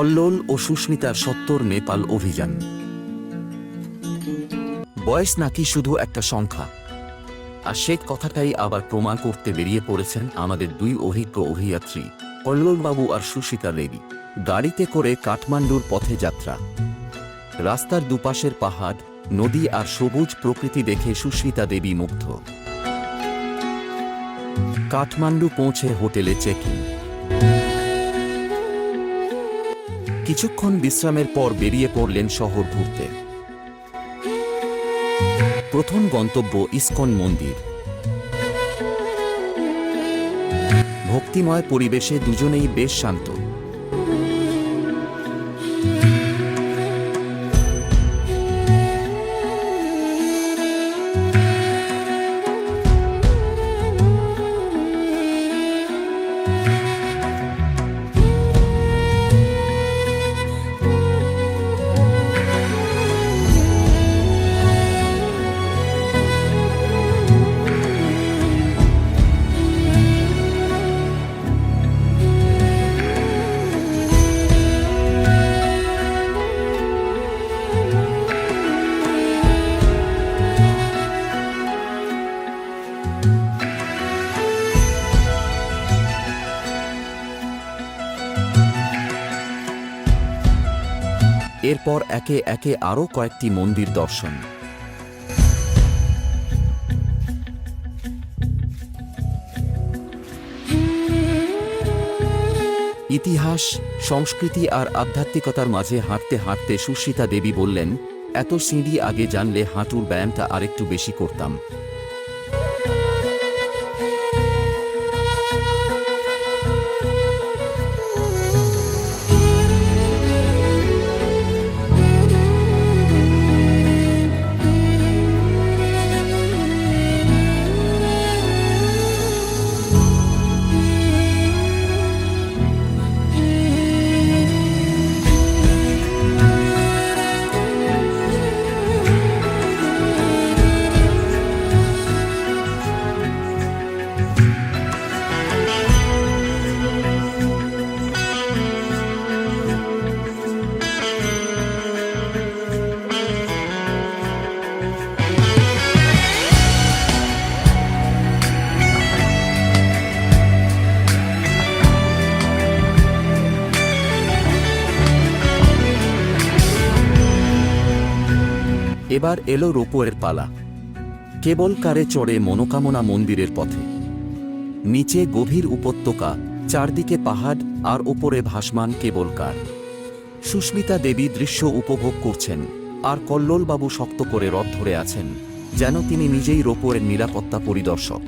কল্লোল ও সুস্মিতার ৭০ নেপাল অভিযান। বয়স নাকি শুধু একটা সংখ্যা, আর সে কথাটাই আবার প্রমাণ করতে বেরিয়ে পড়েছেন আমাদের দুই অভিজ্ঞ অভিযাত্রী কল্লোলবাবু আর সুস্মিতা দেবী। গাড়িতে করে কাঠমান্ডুর পথে যাত্রা। রাস্তার দুপাশের পাহাড়, নদী আর সবুজ প্রকৃতি দেখে সুস্মিতা দেবী মুগ্ধ। কাঠমান্ডু পৌঁছে হোটেলে চেক ইন। কিছুক্ষণ বিশ্রামের পর বেরিয়ে পড়লেন শহর ঘুরতে। প্রথম গন্তব্য ইসকন মন্দির। ভক্তিময় পরিবেশে দুজনেই বেশ শান্ত। এরপর একে একে আরও কয়েকটি মন্দির দর্শন। ইতিহাস, সংস্কৃতি আর আধ্যাত্মিকতার মাঝে হাঁটতে হাঁটতে সুস্মিতা দেবী বললেন, এত সিঁড়ি আগে জানলে হাঁটুর ব্যায়ামটা আরেকটু বেশি করতাম। এবার এলো রোপওয়ের পালা। কেবল কারে চড়ে মনোকামনা মন্দিরের পথে। নিচে গভীর উপত্যকা, চারদিকে পাহাড় আর ওপরে ভাসমান কেবল কার। সুস্মিতা দেবী দৃশ্য উপভোগ করছেন, আর কল্লোলবাবু শক্ত করে রথ ধরে আছেন, যেন তিনি নিজেই রোপওয়ের নিরাপত্তা পরিদর্শক।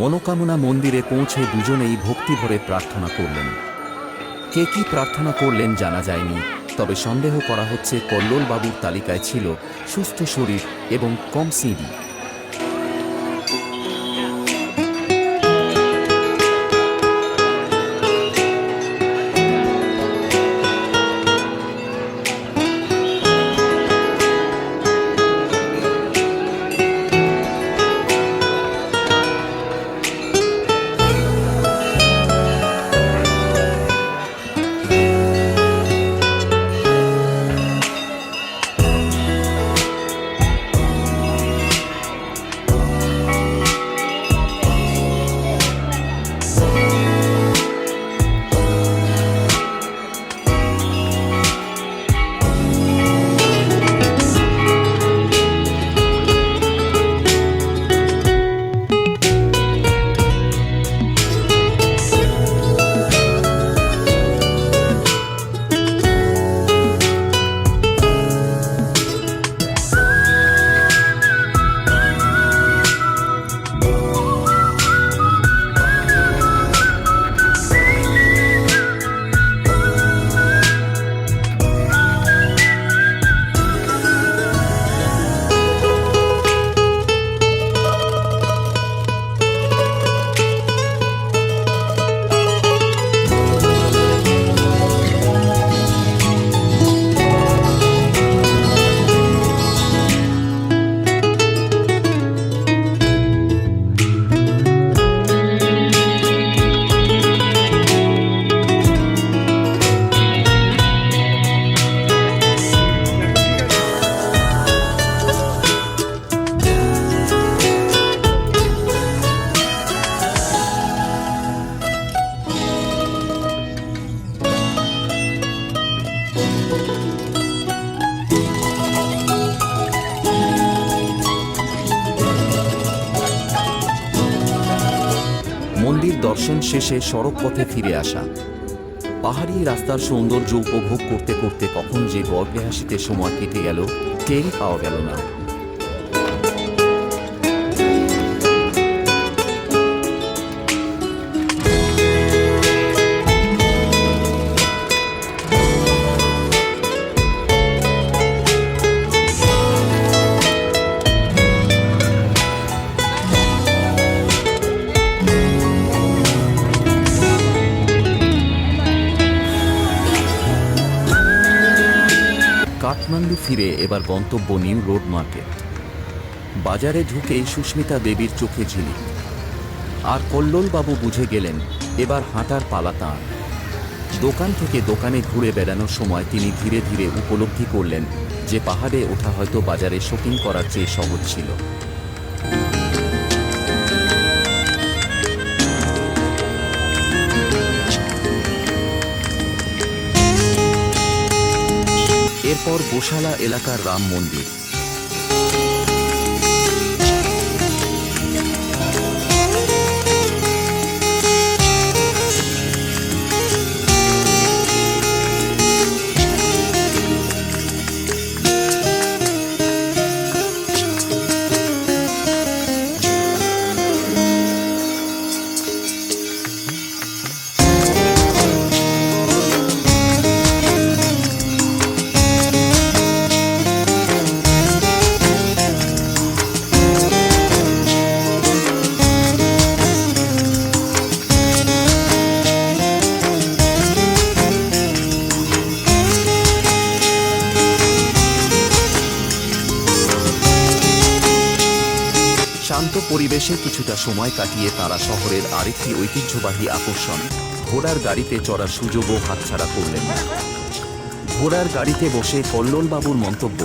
মনোকামনা মন্দিরে পৌঁছে দুজনেই ভক্তিভরে প্রার্থনা করলেন। কে কি প্রার্থনা করলেন জানা যায়নি, তবে সন্দেহ করা হচ্ছে কল্লোলবাবুর তালিকায় ছিল সুস্থ শরীর এবং কম সিঁড়ি। দর্শন শেষে সড়ক পথে ফিরে আসা। পাহাড়ি রাস্তার সৌন্দর্য উপভোগ করতে করতে কখন যে গল্পে হাসিতে সময় কেটে গেল টেরই পাওয়া গেল না। কাঠমান্ডু ফিরে এবার গন্তব্য নিউ রোড মার্কেট। বাজারে ঢুকেই সুস্মিতা দেবীর চোখে ঝিলিক, আর কল্লোলবাবু বুঝে গেলেন এবার হাঁটার পালা তাঁর। দোকান থেকে দোকানে ঘুরে বেড়ানোর সময় তিনি ধীরে ধীরে উপলব্ধি করলেন যে পাহাড়ে ওঠা হয়তো বাজারে শপিং করার চেয়ে সহজ ছিল। এরপর গোশালা এলাকার রাম মন্দির। শান্ত পরিবেশে কিছুটা সময় কাটিয়ে তারা শহরের আরেকটি ঐতিহ্যবাহী আকর্ষণ ঘোড়ার গাড়িতে চড়ার সুযোগও হাতছাড়া করলেন না। ঘোড়ার গাড়িতে বসে কল্লোলবাবুর মন্তব্য,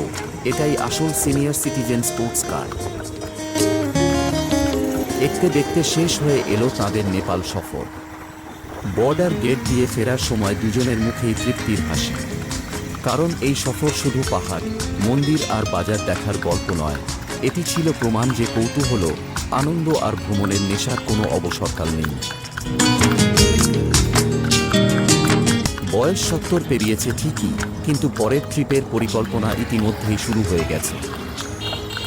এটাই আসল সিনিয়র সিটিজেন স্পোর্টস কার। দেখতে দেখতে শেষ হয়ে এলো তাঁদের নেপাল সফর। বর্ডার গেট দিয়ে ফেরার সময় দুজনের মুখেই তৃপ্তির হাসি, কারণ এই সফর শুধু পাহাড়, মন্দির আর বাজার দেখার গল্প নয়, এটি ছিল প্রমাণ যে কৌতূহল, আনন্দ আর ভ্রমণের নেশার কোনো অবসরকাল নেই। বয়স 70 পেরিয়েছে ঠিকই, কিন্তু পরের ট্রিপের পরিকল্পনা ইতিমধ্যেই শুরু হয়ে গেছে।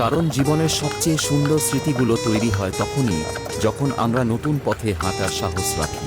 কারণ জীবনের সবচেয়ে সুন্দর স্মৃতিগুলো তৈরি হয় তখনই যখন আমরা নতুন পথে হাঁটার সাহস রাখি।